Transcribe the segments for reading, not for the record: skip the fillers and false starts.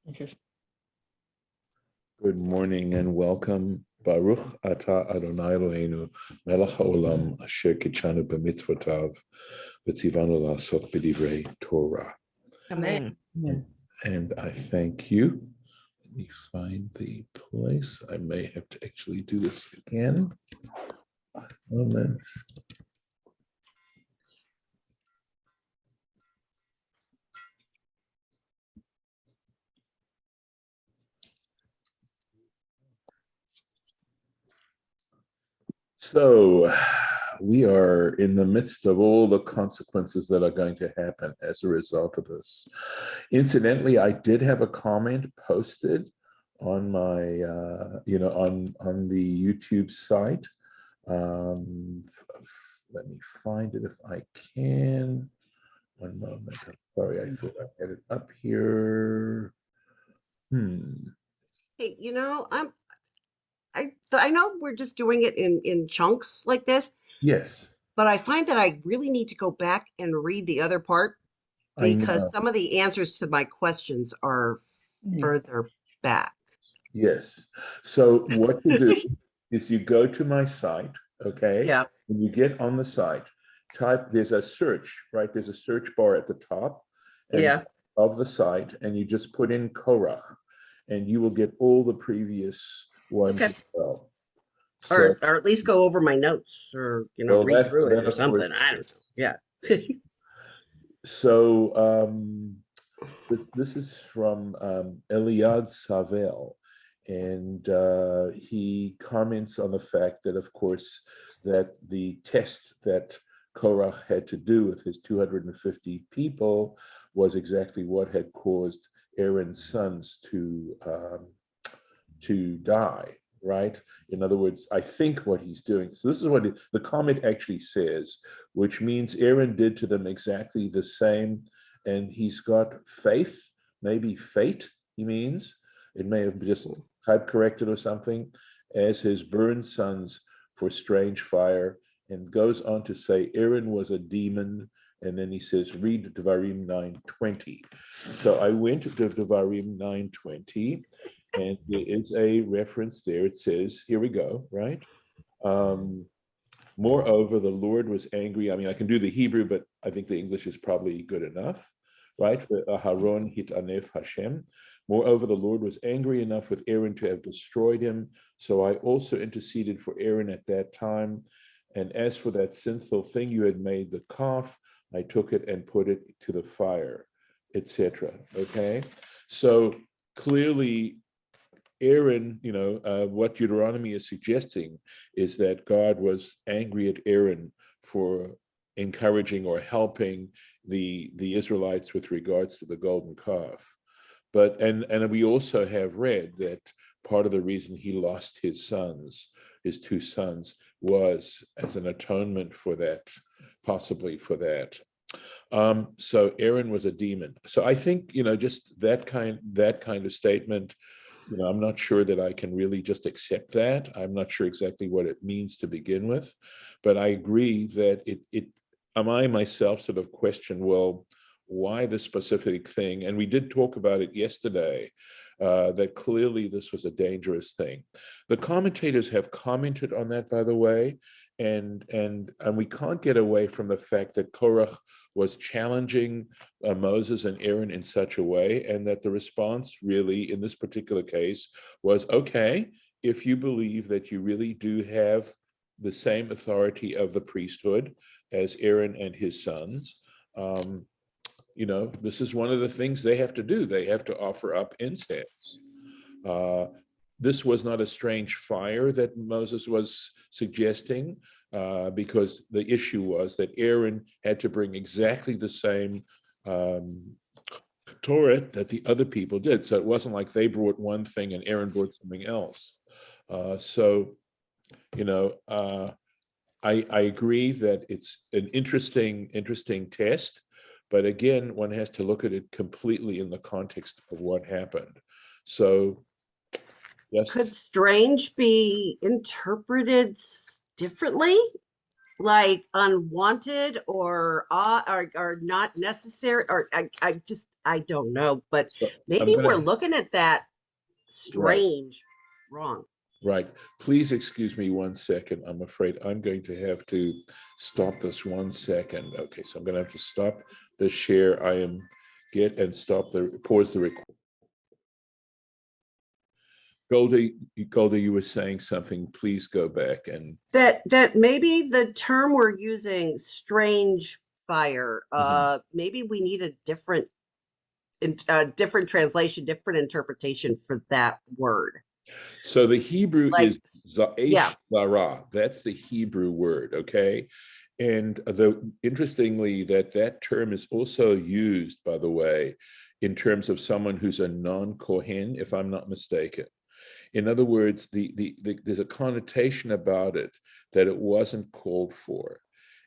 Okay. Good morning and welcome. Baruch atah Adonai Eloheinu, melech haolam, asher kitshanu b'mitzvotav, v'tzivanu la'asok b'divrei Torah. Amen. And I thank you. Let me find the place. I may have to actually do this again. Moment. So we are in the midst of all the consequences that are going to happen as a result of this. Incidentally, I did have a comment posted on my, on the YouTube site. Let me find it if I can. One moment. I'm sorry, I thought I had it up here. Hey, I know we're just doing it in chunks like this, Yes, but I find that I really need to go back and read the other part I because know. some of the answers to my questions are further back. Yes. So what you do is you go to my site, okay? Yeah. When you get on the site, there's a search, right? There's a search bar at the top and Yeah. of the site, and you just put in Korach, and you will get all the previous ones Okay. as well. So, Or at least go over my notes or well, read through it that or of course. something. I don't know. Yeah. So this is from Eliad Savel, and he comments on the fact that, of course, that the test that Korach had to do with his 250 people was exactly what had caused Aaron's sons to die, right? In other words, I think what he's doing. So this is what the comment actually says, which means Aaron did to them exactly the same, and he's got faith, maybe fate, he means. It may have just type corrected or something, as his burned sons for strange fire, and goes on to say Aaron was a demon, and then he says, read Devarim 9:20. So I went to Devarim 9:20, and there is a reference there. It says, here we go, right? Moreover, the Lord was angry. I mean, I can do the Hebrew, but I think the English is probably good enough, right? Haron hitanef Hashem. Moreover, the Lord was angry enough with Aaron to have destroyed him. So I also interceded for Aaron at that time. And as for that sinful thing you had made, the calf, I took it and put it to the fire, etc. Okay, so clearly Aaron, what Deuteronomy is suggesting is that God was angry at Aaron for encouraging or helping the Israelites with regards to the golden calf. But and we also have read that part of the reason he lost his sons, his two sons, was as an atonement for that, possibly for that. So Aaron was a demon. So I think, just that kind of statement, I'm not sure that I can really just accept that. I'm not sure exactly what it means to begin with, but I agree that I myself sort of question, well, why this specific thing? And we did talk about it yesterday, that clearly this was a dangerous thing. The commentators have commented on that, by the way, and we can't get away from the fact that Korach was challenging Moses and Aaron in such a way, and that the response really in this particular case was, okay, if you believe that you really do have the same authority of the priesthood as Aaron and his sons, this is one of the things they have to do. They have to offer up incense. This was not a strange fire that Moses was suggesting, because the issue was that Aaron had to bring exactly the same Torah that the other people did. So it wasn't like they brought one thing and Aaron brought something else. I agree that it's an interesting test, but again, one has to look at it completely in the context of what happened. So Could strange be interpreted differently? Like unwanted or not necessary, or I just I don't know, but So I'm maybe we're gonna, looking at that right, strange wrong. right. Please excuse me 1 second. I'm afraid I'm going to have to stop this 1 second. Okay, so I'm gonna have to stop the share. I am pause the record. Golda, you were saying something. Please go back and. That maybe the term we're using, strange fire, Mhm. maybe we need a different translation, different interpretation for that word. So the Hebrew Like, is yeah. Za'esh Lara. That's the Hebrew word, okay? And interestingly, that term is also used, by the way, in terms of someone who's a non-Kohen, if I'm not mistaken. In other words, there's a connotation about it that it wasn't called for.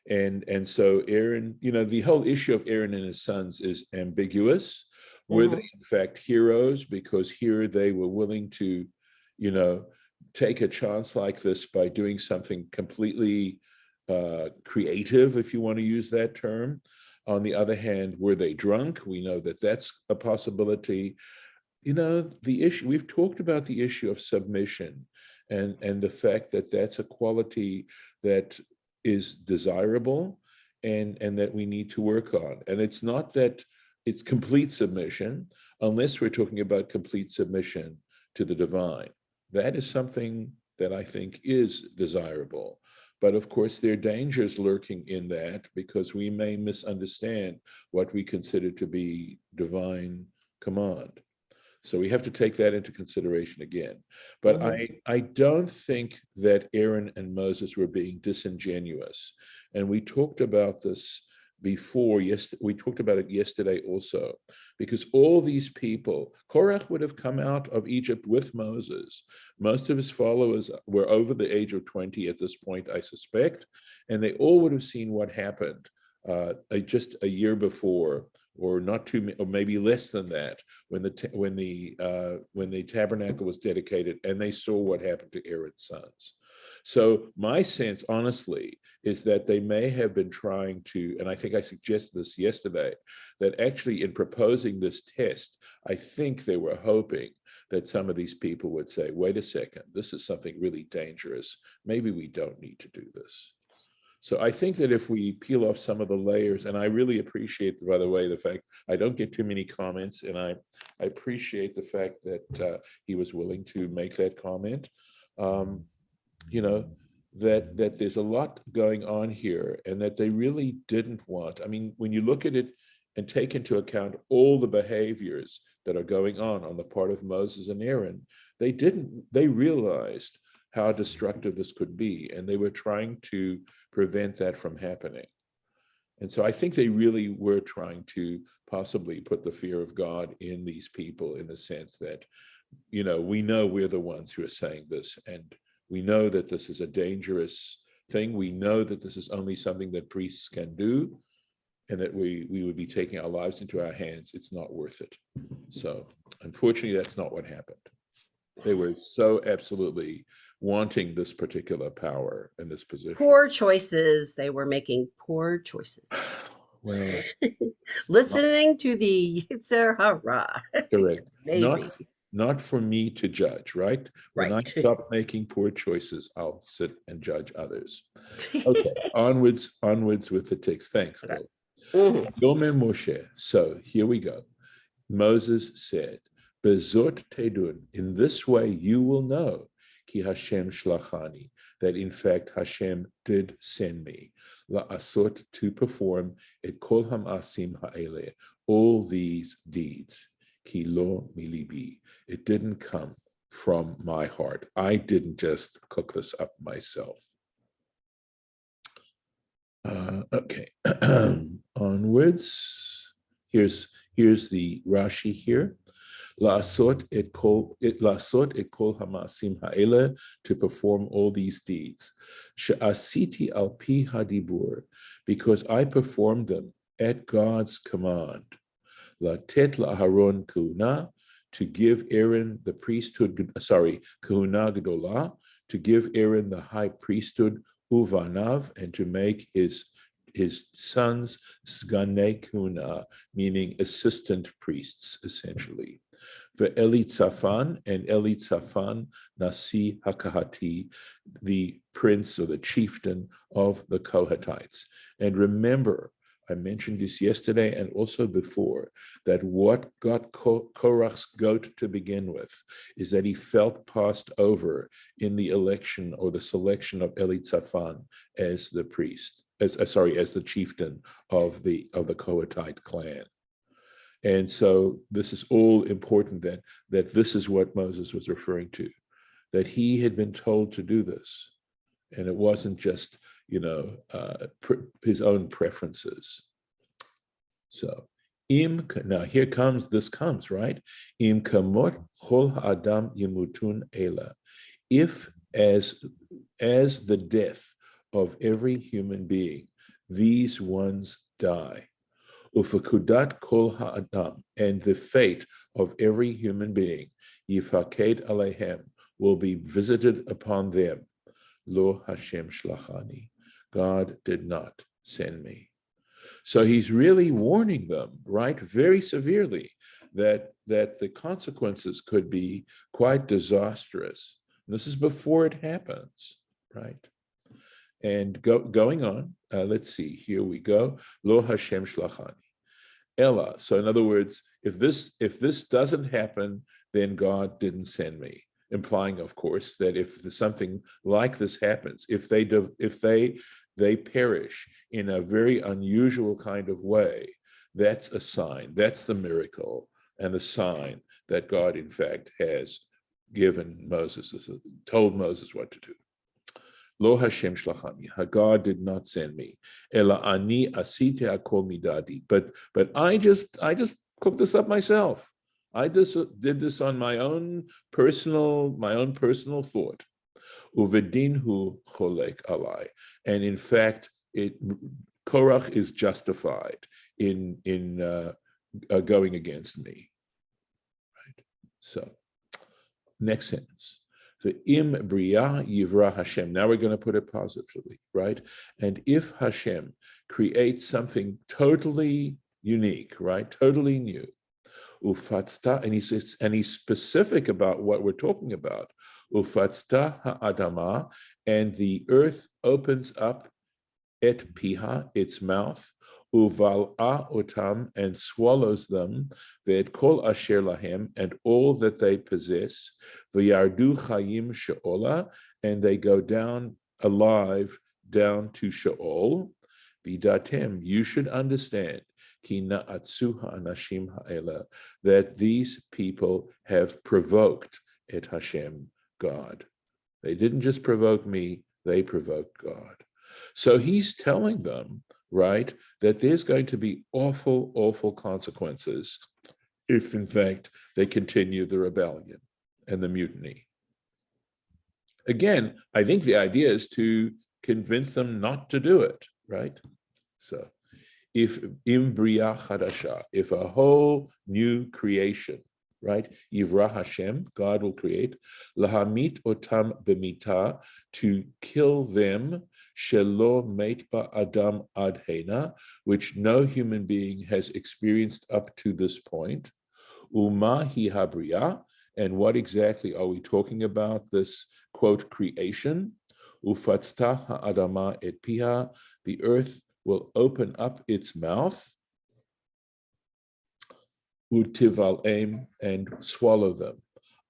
And so Aaron, the whole issue of Aaron and his sons is ambiguous. Were they in fact heroes because here they were willing to, you know, take a chance like this by doing something completely creative, if you want to use that term? On the other hand, were they drunk? We know that that's a possibility. The issue, we've talked about the issue of submission and the fact that that's a quality that is desirable and that we need to work on. And it's not that it's complete submission, unless we're talking about complete submission to the divine. That is something that I think is desirable. But of course, there are dangers lurking in that because we may misunderstand what we consider to be divine command. So we have to take that into consideration again. But I don't think that Aaron and Moses were being disingenuous. And we talked about this before. Yes, we talked about it yesterday also, because all these people, Korach would have come out of Egypt with Moses. Most of his followers were over the age of 20 at this point, I suspect, and they all would have seen what happened just a year before, or not too, or maybe less than that, when the tabernacle was dedicated, and they saw what happened to Aaron's sons. So my sense, honestly, is that they may have been trying to, and I think I suggested this yesterday, that actually in proposing this test, I think they were hoping that some of these people would say, wait a second, this is something really dangerous. Maybe we don't need to do this. So I think that if we peel off some of the layers, and I really appreciate, by the way, the fact I don't get too many comments, and I appreciate the fact that he was willing to make that comment. You know, that there's a lot going on here, and that they really didn't want. I mean, when you look at it and take into account all the behaviors that are going on the part of Moses and Aaron, they realized how destructive this could be, and they were trying to prevent that from happening. And so I think they really were trying to possibly put the fear of God in these people, in the sense that, we know we're the ones who are saying this, and we know that this is a dangerous thing. We know that this is only something that priests can do, and that we would be taking our lives into our hands. It's not worth it. So unfortunately, that's not what happened. They were so absolutely wanting this particular power and this position. Poor choices. They were making poor choices. Well, listening to the Yetzer Hara. correct. Maybe. Not for me to judge, right? When I Right. stop making poor choices, I'll sit and judge others. Okay, onwards with the text. Thanks, Okay. Gil. Yomer Moshe. So here we go. Moses said, Bezot Tedun, in this way you will know, Ki Hashem Shlachani, that in fact Hashem did send me, La'asot, to perform et kol hamasim ha'ele, all these deeds, Ki lo milibi, it didn't come from my heart. I didn't just cook this up myself. Okay, onwards. Here's the Rashi here. La'asot et kol hamasim ha'ele, to perform all these deeds. She'asiti al pi hadibur, because I performed them at God's command. Latet la'aharon kuhuna, to give Aaron the priesthood, kuhuna gedolah, to give Aaron the high priesthood, uvanav, and to make his his sons, sganei kuna, meaning assistant priests, essentially. Ve'elitzaphan, and Elitzaphan, Nasi Hakahati, the prince or the chieftain of the Kohathites. And remember, I mentioned this yesterday and also before, that what got Korach's goat to begin with is that he felt passed over in the election or the selection of Elitzaphan as the priest, as the chieftain of the Kohathite clan. And so this is all important, that this is what Moses was referring to, that he had been told to do this. And it wasn't just, his own preferences. So, now here this comes, right? Im kamot chol adam yimutun ela. If as the death of every human being, these ones die. Ufakudat kol ha'adam, and the fate of every human being, yifaked alehem, will be visited upon them. Lo Hashem shlachani, God did not send me. So he's really warning them, right, very severely, that the consequences could be quite disastrous. This is before it happens, right? And going on, let's see, here we go. Lo Hashem shlachani. Ella. So in other words, if this doesn't happen, then God didn't send me. Implying, of course, that if something like this happens, if they perish in a very unusual kind of way, that's a sign. That's the miracle and the sign that God, in fact, has given Moses, told Moses what to do. Lo Hashem shlachani. God did not send me. Ela ani asite hakol midadi. But I just cooked this up myself. I just did this on my own personal thought. Uvedinhu cholek alai. And in fact, Korach is justified in going against me. Right. So, next sentence. The im bria yivra Hashem. Now we're going to put it positively, right? And if Hashem creates something totally unique, right, totally new, ufatzta, and he's specific about what we're talking about. Ufatzta ha'adama, and the earth opens up et piha, its mouth, uval'a otam, and swallows them, ve'et kol asher lahem, and all that they possess, v'yardu chayim she'ola, and they go down alive down to Sheol. V'datem, you should understand, ki na'atsu ha'anashim ha'ela, that these people have provoked et Hashem, God. They didn't just provoke me, they provoked God. So he's telling them, right, that there's going to be awful, awful consequences if, in fact, they continue the rebellion and the mutiny. Again, I think the idea is to convince them not to do it, right? So, if imbria chadasha, if a whole new creation, right, Yivra Hashem, God will create, lahamit otam b'mita, to kill them, shelo meit ba adam ad hena, which no human being has experienced up to this point. Uma hi habria, and what exactly are we talking about? This quote creation. Ufatzta ha'adama et piha, the earth will open up its mouth. Utival'em, and swallow them.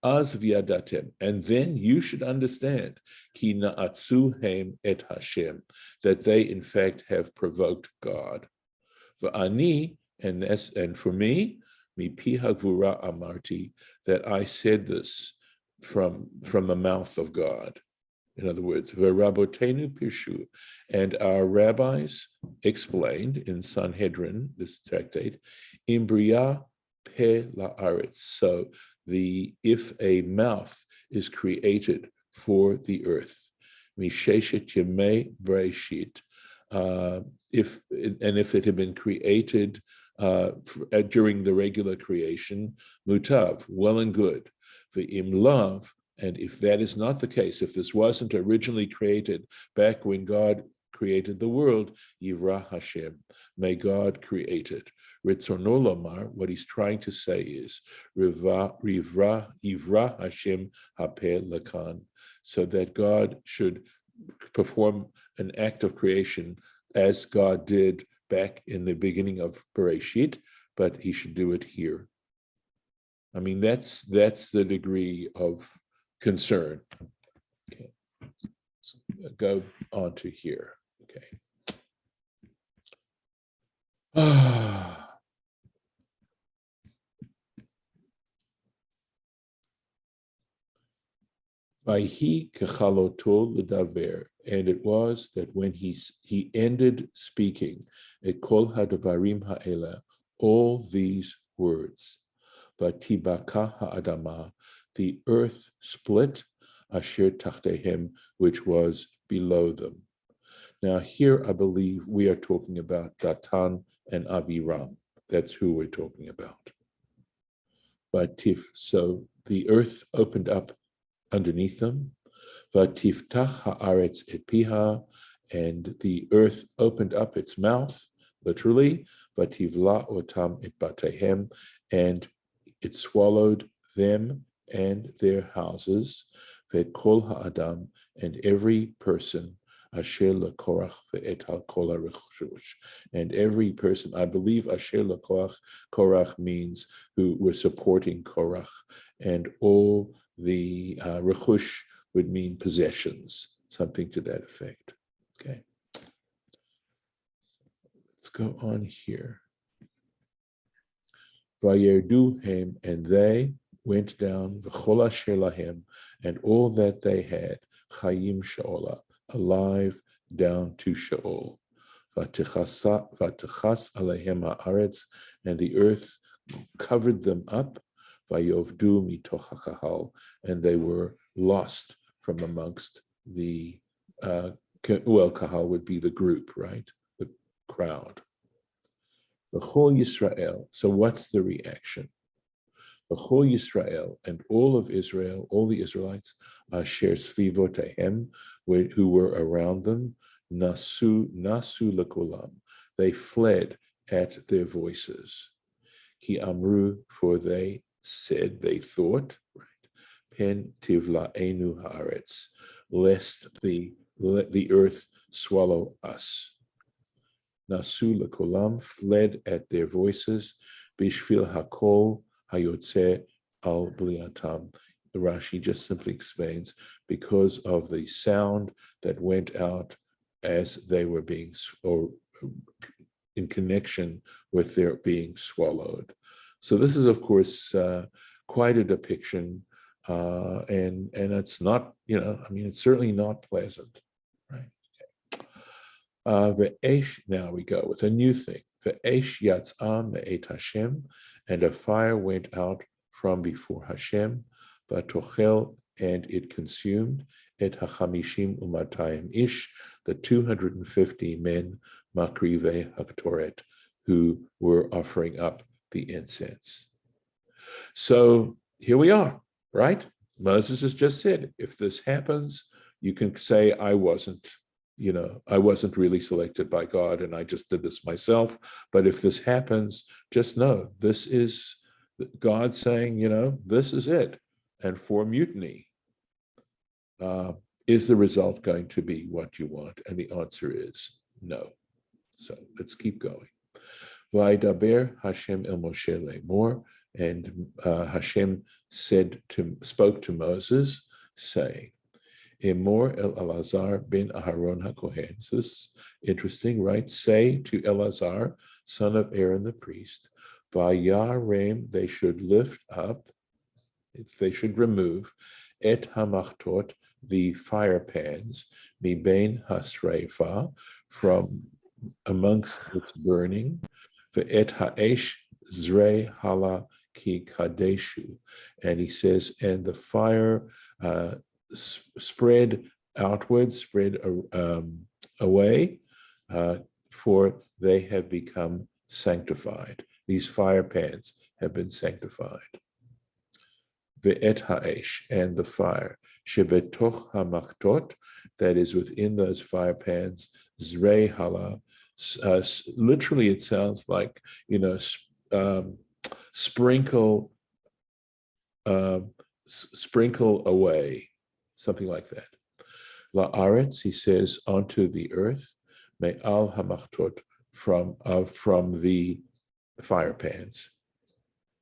Az viadatem, and then you should understand, ki na'atsu heim et Hashem, that they in fact have provoked God. V'ani, and for me, mi pi hagvura amarti, that I said this from the mouth of God. In other words, v'rabotenu pirshu, and our rabbis explained in Sanhedrin, this tractate, imbria pe la'aretz. So if a mouth is created for the earth, misheshet yemei breshit, if it had been created during the regular creation, mutav, well and good. V'im lav, and if that is not the case, if this wasn't originally created back when God created the world, Yivra Hashem, may God create it. Ritzono lomar, what he's trying to say is, Yivra Hashem hapeh lakan, so that God should perform an act of creation as God did back in the beginning of Bereshit, but he should do it here. I mean, that's the degree of concern. Okay, let's go on to here. Okay. Vayhi kechaloto l'daver, and it was that when he ended speaking, et kol hadavarim ha'ela, all these words, vatibaka ha'adama, the earth split, asher tachtehem, which was below them. Now here I believe we are talking about Datan and Abiram. That's who we're talking about. Vatif, so the earth opened up underneath them. Vatiftach haaretz et piha, and the earth opened up its mouth, literally. Vativla otam et batehem, and it swallowed them and their houses. Vet kol ha'adam, and every person. Asher lekorach ve'etal kol ha'rechush, and every person, I believe Asher lekorach means who were supporting Korach, and all the rechush would mean possessions, something to that effect. Okay. Let's go on here. Vayerdu hem, and they went down, v'chol asher lahem, and all that they had, chayim she'ola, alive down to Sheol. V'techas alehem haaretz, and the earth covered them up. Vayovdu mitoch hakahal, and they were lost from amongst the kahal would be the group, right? The crowd. V'chol Yisrael. So what's the reaction? V'chol Yisrael, and all of Israel, all the Israelites, asher svivotehem, who were around them, nasu lekolam, they fled at their voices. Ki amru, for they said, they thought, right? Pen tivla enu haaretz, lest the earth swallow us. Nasu lekolam, fled at their voices. Bishvil hakol hayotze al bliatam. Rashi just simply explains, because of the sound that went out as they were being, or in connection with their being swallowed. So this is, of course, quite a depiction, and it's not, it's certainly not pleasant, right? Okay. Now we go with a new thing. Ve'esh yatzah me'et Hashem, and a fire went out from before Hashem, v'tochel, and it consumed et hachamishim umatayim ish, the 250 men, makrivei haktoret, who were offering up the incense. So here we are, right? Moses has just said, if this happens, you can say, I wasn't really selected by God and I just did this myself. But if this happens, just know this is God saying, this is it. And for mutiny, is the result going to be what you want? And the answer is no. So let's keep going. Vaydaber Hashem el Moshe lemor, and Hashem spoke to Moses, saying, Emor el Elazar ben Aharon HaKohen. So this is interesting, right? Say to Elazar, son of Aaron the priest, Vayarem, they should lift up, they should remove, et hamachtot, the fire pans, mibein hasreifa, from amongst its burning, ve'et ha'esh zrei hala ki kadeshu, and he says, and the fire spread outwards, spread away, for they have become sanctified. These fire pans have been sanctified. Ve'et ha'esh, and the fire, shebetoch hamachtot, that is within those fire pans, zrei hala. Literally, it sounds like, sprinkle away, something like that. La'aretz, he says, onto the earth, me'al hamachtot, from the fire pans.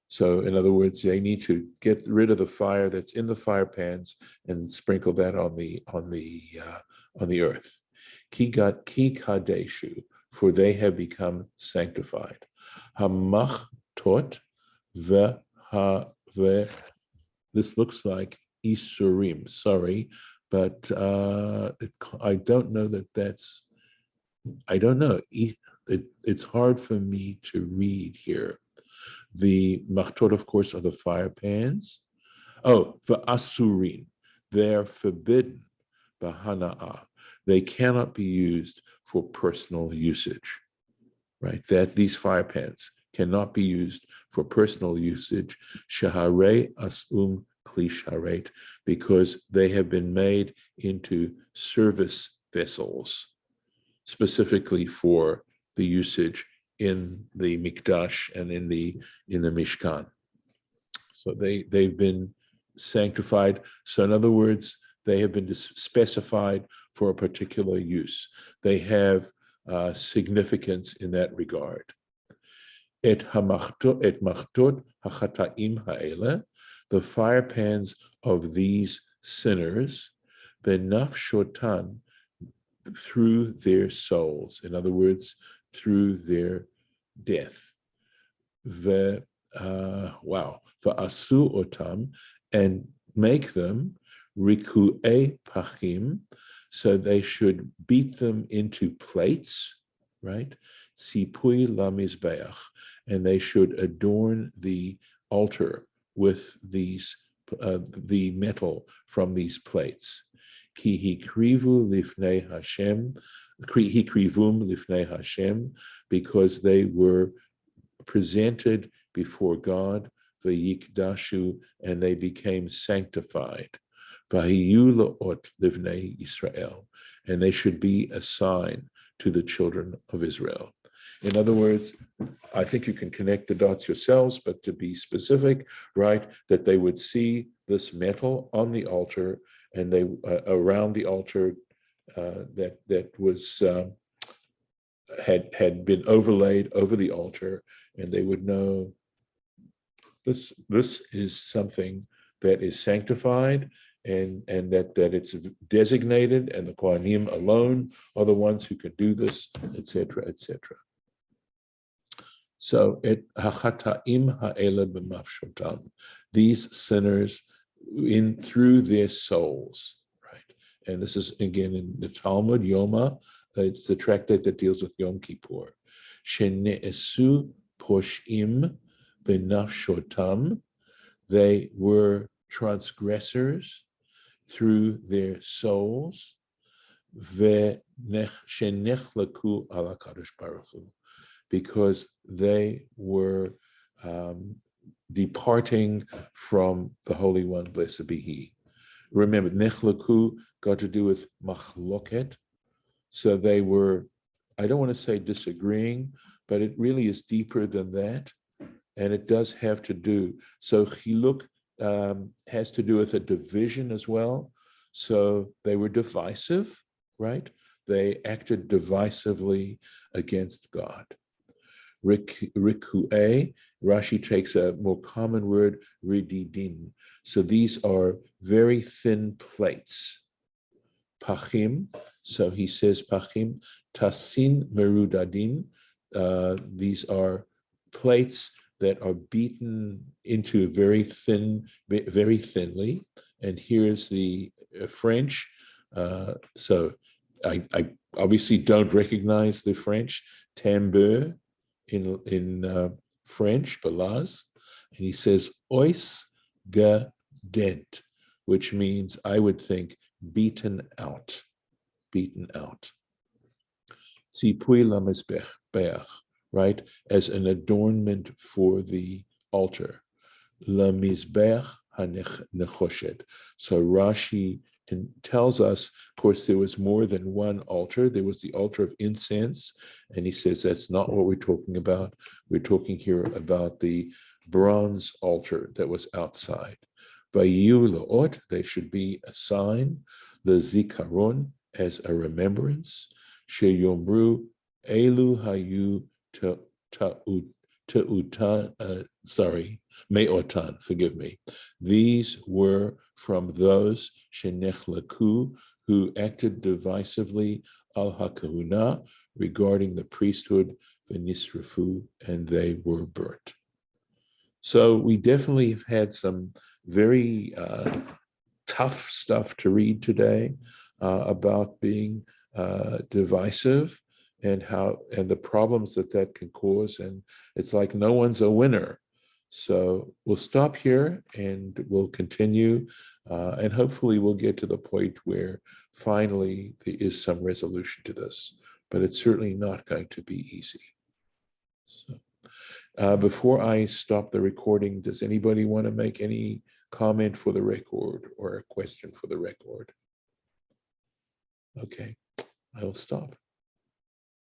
So, in other words, they need to get rid of the fire that's in the fire pans and sprinkle that on the earth. Ki kadeshu, for they have become sanctified. Hamachtot this looks like isurim. Sorry, but I don't know that's. I don't know. It's hard for me to read here. The machtot, of course, are the fire pans. Oh, the asurin, they're forbidden. Bahana'ah, they cannot be used for personal usage, right? That these fire pans cannot be used for personal usage. Shahare asum kli sharet, because they have been made into service vessels, specifically for the usage in the mikdash and in the mishkan. So they've been sanctified. So in other words, they have been specified for a particular use. They have significance in that regard. Et machtot hachataim ha'ele, the fire pans of these sinners, benafshotan, through their souls. In other words, through their death. Va'asu otam, and make them riku'e pachim, so they should beat them into plates, right? Tzipui lamizbeach, and they should adorn the altar with these the metal from these plates. Ki hikrivu lifnei Hashem, hikrivum lifnei Hashem, because they were presented before God, vayikdashu, and they became sanctified. Vahiyu la'ot livnei Israel, and they should be a sign to the children of Israel. In other words, I think you can connect the dots yourselves, but to be specific, right, that they would see this metal on the altar, and they around the altar that was had been overlaid over the altar, and they would know this is something that is sanctified, and that it's designated, and the Kohanim alone are the ones who can do this, etc., etc. So et hachataim ha'ele b'mafshotam, these sinners through their souls, right? And this is again in the Talmud Yoma. It's the tractate that deals with Yom Kippur. Shene'esu poshim b'nafshotam, they were transgressors through their souls. Ve'shenechlaku ala kadosh baruch hu, because they were departing from the Holy One, blessed be He. Remember, nechlaku got to do with machloket. So they were, I don't want to say disagreeing, but it really is deeper than that. And it does have to do, so chiluk has to do with a division as well. So they were divisive, right? They acted divisively against God. Riku'e, Rashi takes a more common word, rididin. So these are very thin plates. Pachim, so he says pachim, tasin merudadin, these are plates that are beaten into very thinly. And here's the French. So I obviously don't recognize the French tambour in French, balaz, and he says ois gadent, which means, I would think, beaten out. Tzipui lamizbeach, right, as an adornment for the altar. Lamizbeach hanechoshet. So Rashi tells us, of course, there was more than one altar. There was the altar of incense, and he says that's not what we're talking about. We're talking here about the bronze altar that was outside. Vayu laot, they should be a sign, the zikaron, as a remembrance, sheyomru elu hayu me'otan, forgive me. These were from those shenechlaku, who acted divisively al hakahuna, regarding the priesthood, v'nisrafu, and they were burnt. So we definitely have had some very tough stuff to read today about being divisive and the problems that can cause. And it's like no one's a winner. So we'll stop here and we'll continue, and hopefully we'll get to the point where finally there is some resolution to this, but it's certainly not going to be easy. So before I stop the recording, does anybody want to make any comment for the record or a question for the record? Okay, I will stop.